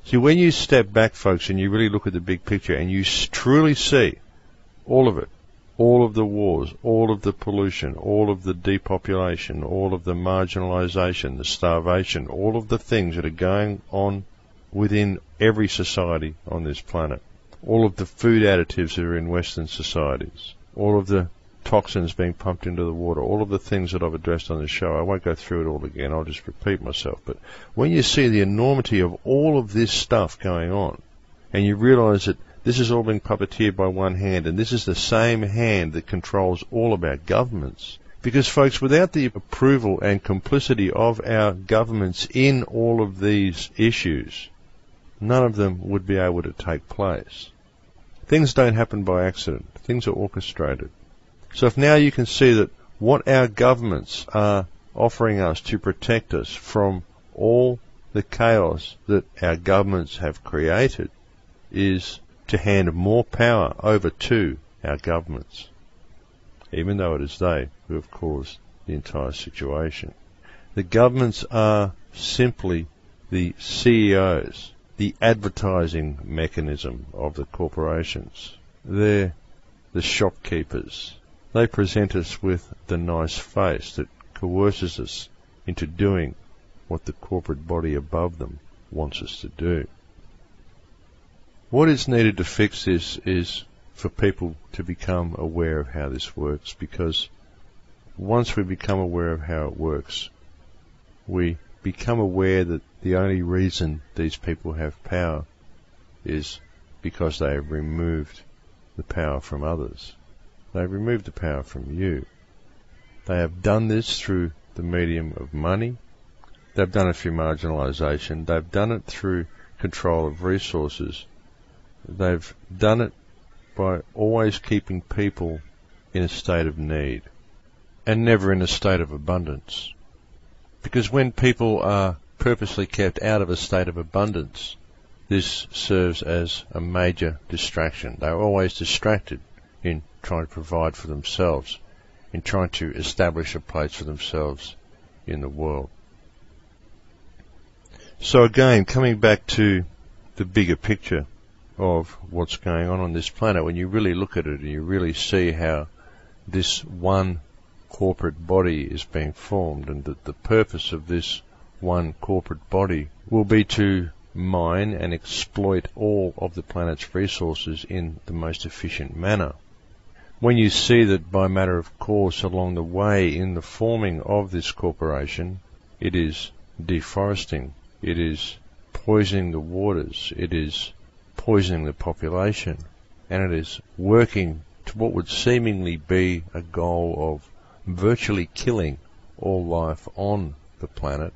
See, when you step back, folks, and you really look at the big picture and you truly see all of it, all of the wars, all of the pollution, all of the depopulation, all of the marginalisation, the starvation, all of the things that are going on within every society on this planet, all of the food additives that are in Western societies, all of the toxins being pumped into the water, all of the things that I've addressed on this show. I won't go through it all again, I'll just repeat myself. But when you see the enormity of all of this stuff going on, and you realise that this is all being puppeteered by one hand, and this is the same hand that controls all of our governments. Because, folks, without the approval and complicity of our governments in all of these issues, none of them would be able to take place. Things don't happen by accident. Things are orchestrated. So if now you can see that what our governments are offering us to protect us from all the chaos that our governments have created is to hand more power over to our governments, even though it is they who have caused the entire situation. The governments are simply the CEOs, the advertising mechanism of the corporations. They're the shopkeepers. They present us with the nice face that coerces us into doing what the corporate body above them wants us to do. What is needed to fix this is for people to become aware of how this works, because once we become aware of how it works, we become aware that the only reason these people have power is because they have removed the power from others. They've removed the power from you. They have done this through the medium of money. They've done it through marginalisation. They've done it through control of resources. They've done it by always keeping people in a state of need and never in a state of abundance. Because when people are purposely kept out of a state of abundance, this serves as a major distraction. They're always distracted in trying to provide for themselves, in trying to establish a place for themselves in the world. So again, coming back to the bigger picture of what's going on this planet, when you really look at it and you really see how this one corporate body is being formed, and that the purpose of this one corporate body will be to mine and exploit all of the planet's resources in the most efficient manner. When you see that by matter of course along the way in the forming of this corporation, it is deforesting, it is poisoning the waters, it is poisoning the population, and it is working to what would seemingly be a goal of virtually killing all life on the planet,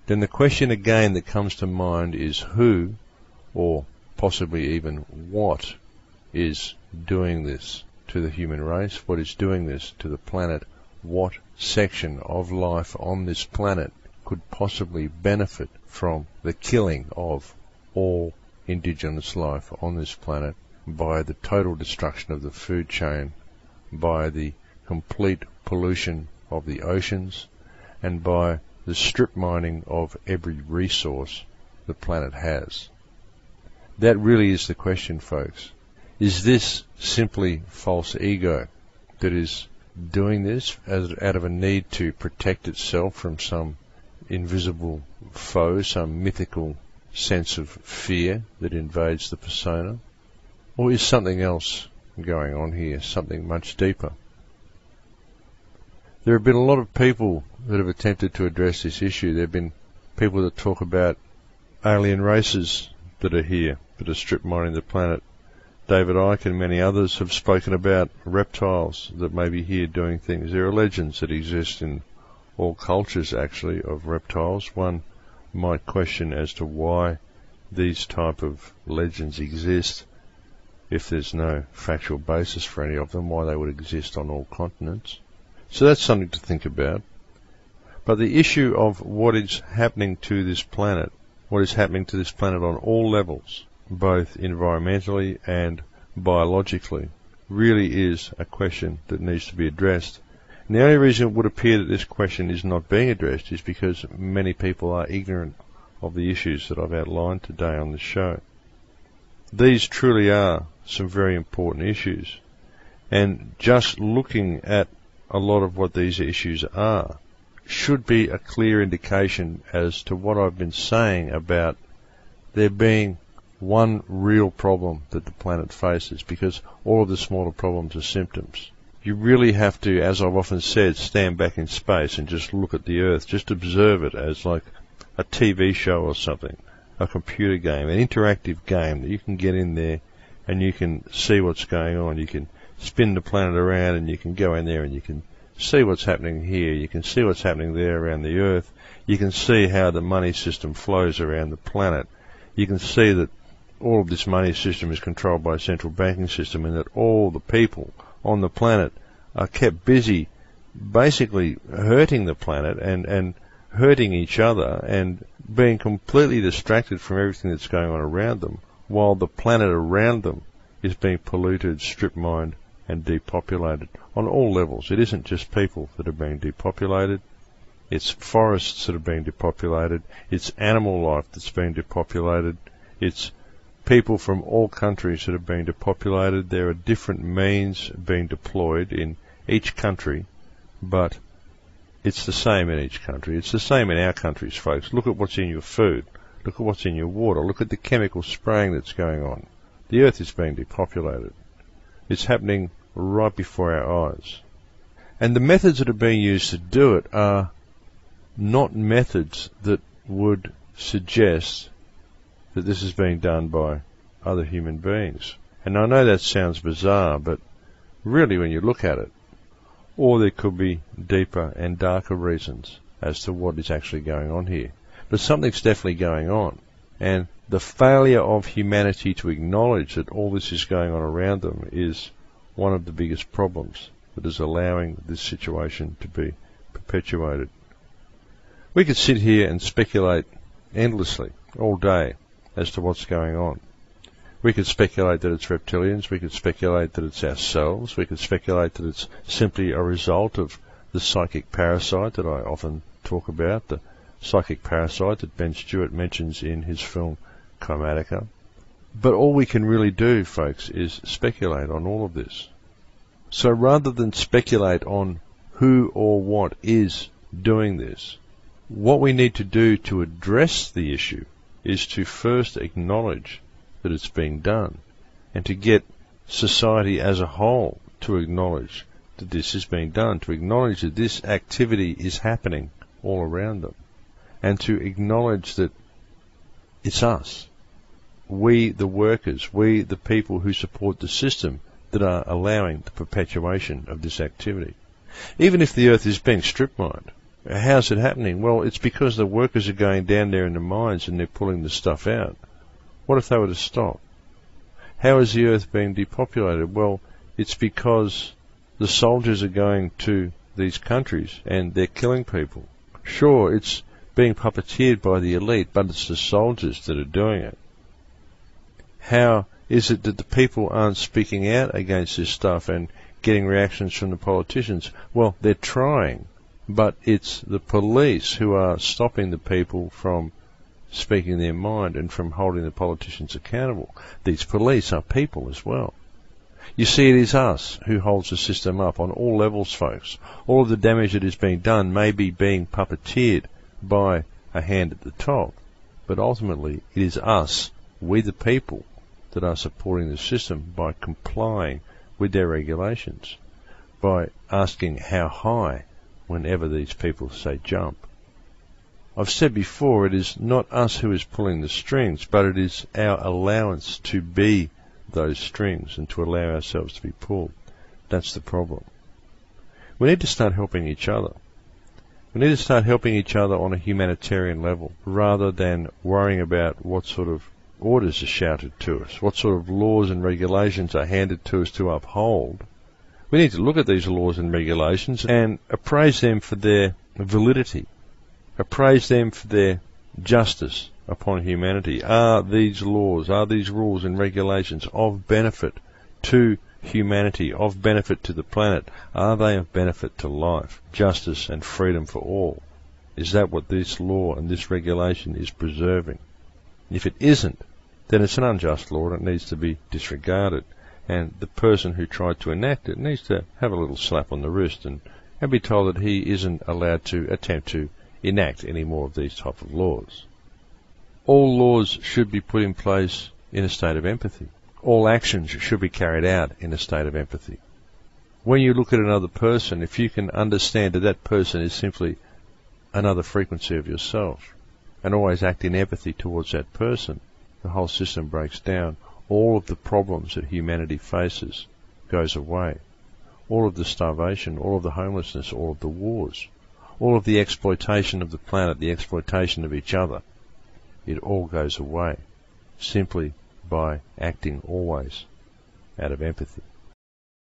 then the question again that comes to mind is who, or possibly even what, is doing this to the human race? What is doing this to the planet? What section of life on this planet could possibly benefit from the killing of all indigenous life on this planet by the total destruction of the food chain, by the complete pollution of the oceans, and by the strip mining of every resource the planet has? That really is the question, folks. Is this simply false ego that is doing this out of a need to protect itself from some invisible foe, some mythical sense of fear that invades the persona? Or is something else going on here, something much deeper? There have been a lot of people that have attempted to address this issue. There have been people that talk about alien races that are here, that are strip mining the planet. David Icke and many others have spoken about reptiles that may be here doing things. There are legends that exist in all cultures, actually, of reptiles. One might question as to why these type of legends exist, if there's no factual basis for any of them, why they would exist on all continents. So that's something to think about. But the issue of what is happening to this planet, what is happening to this planet on all levels, both environmentally and biologically, really is a question that needs to be addressed. And the only reason it would appear that this question is not being addressed is because many people are ignorant of the issues that I've outlined today on the show. These truly are some very important issues, and just looking at a lot of what these issues are should be a clear indication as to what I've been saying about there being one real problem that the planet faces, because all of the smaller problems are symptoms. You really have to, as I've often said, stand back in space and just look at the Earth, just observe it as like a TV show or something, a computer game, an interactive game that you can get in there and you can see what's going on. You can spin the planet around and you can go in there and you can see what's happening here. You can see what's happening there around the Earth. You can see how the money system flows around the planet. You can see that all of this money system is controlled by a central banking system, and that all the people on the planet are kept busy basically hurting the planet and hurting each other and being completely distracted from everything that's going on around them, while the planet around them is being polluted, strip-mined and depopulated on all levels. It isn't just people that are being depopulated. It's forests that are being depopulated. It's animal life that's being depopulated. It's people from all countries that are being depopulated. There are different means being deployed in each country, but it's the same in each country. It's the same in our countries, folks. Look at what's in your food. Look at what's in your water. Look at the chemical spraying that's going on. The Earth is being depopulated. It's happening right before our eyes. And the methods that are being used to do it are not methods that would suggest that this is being done by other human beings. And I know that sounds bizarre, but really when you look at it, or there could be deeper and darker reasons as to what is actually going on here. But something's definitely going on. And the failure of humanity to acknowledge that all this is going on around them is one of the biggest problems that is allowing this situation to be perpetuated. We could sit here and speculate endlessly all day as to what's going on. We could speculate that it's reptilians, we could speculate that it's ourselves, we could speculate that it's simply a result of the psychic parasite that I often talk about, the psychic parasite that Ben Stewart mentions in his film Chromatica. But all we can really do, folks, is speculate on all of this. So rather than speculate on who or what is doing this, what we need to do to address the issue is to first acknowledge that it's being done, and to get society as a whole to acknowledge that this is being done, to acknowledge that this activity is happening all around them, and to acknowledge that it's us, we the workers, we the people who support the system, that are allowing the perpetuation of this activity. Even if the Earth is being strip-mined, how's it happening? Well, it's because the workers are going down there in the mines and they're pulling the stuff out. What if they were to stop? How is the Earth being depopulated? Well, it's because the soldiers are going to these countries and they're killing people. Sure, it's being puppeteered by the elite, but it's the soldiers that are doing it. How is it that the people aren't speaking out against this stuff and getting reactions from the politicians? Well, they're trying, but it's the police who are stopping the people from speaking their mind and from holding the politicians accountable. These police are people as well. You see, it is us who holds the system up on all levels, folks. All of the damage that is being done may be being puppeteered by a hand at the top, but ultimately it is us, we the people, that are supporting the system by complying with their regulations, by asking how high whenever these people say jump. I've said before, it is not us who is pulling the strings, but it is our allowance to be those strings and to allow ourselves to be pulled. That's the problem. We need to start helping each other. We need to start helping each other on a humanitarian level, rather than worrying about what sort of orders are shouted to us, what sort of laws and regulations are handed to us to uphold. We need to look at these laws and regulations and appraise them for their validity, appraise them for their justice upon humanity. Are these laws, are these rules and regulations of benefit to humanity, of benefit to the planet? Are they of benefit to life, justice and freedom for all? Is that what this law and this regulation is preserving? If it isn't, then it's an unjust law and it needs to be disregarded. And the person who tried to enact it needs to have a little slap on the wrist and be told that he isn't allowed to attempt to enact any more of these type of laws. All laws should be put in place in a state of empathy. All actions should be carried out in a state of empathy. When you look at another person, if you can understand that that person is simply another frequency of yourself, and always act in empathy towards that person, the whole system breaks down. All of the problems that humanity faces goes away. All of the starvation, all of the homelessness, all of the wars, all of the exploitation of the planet, the exploitation of each other, it all goes away simply by acting always out of empathy.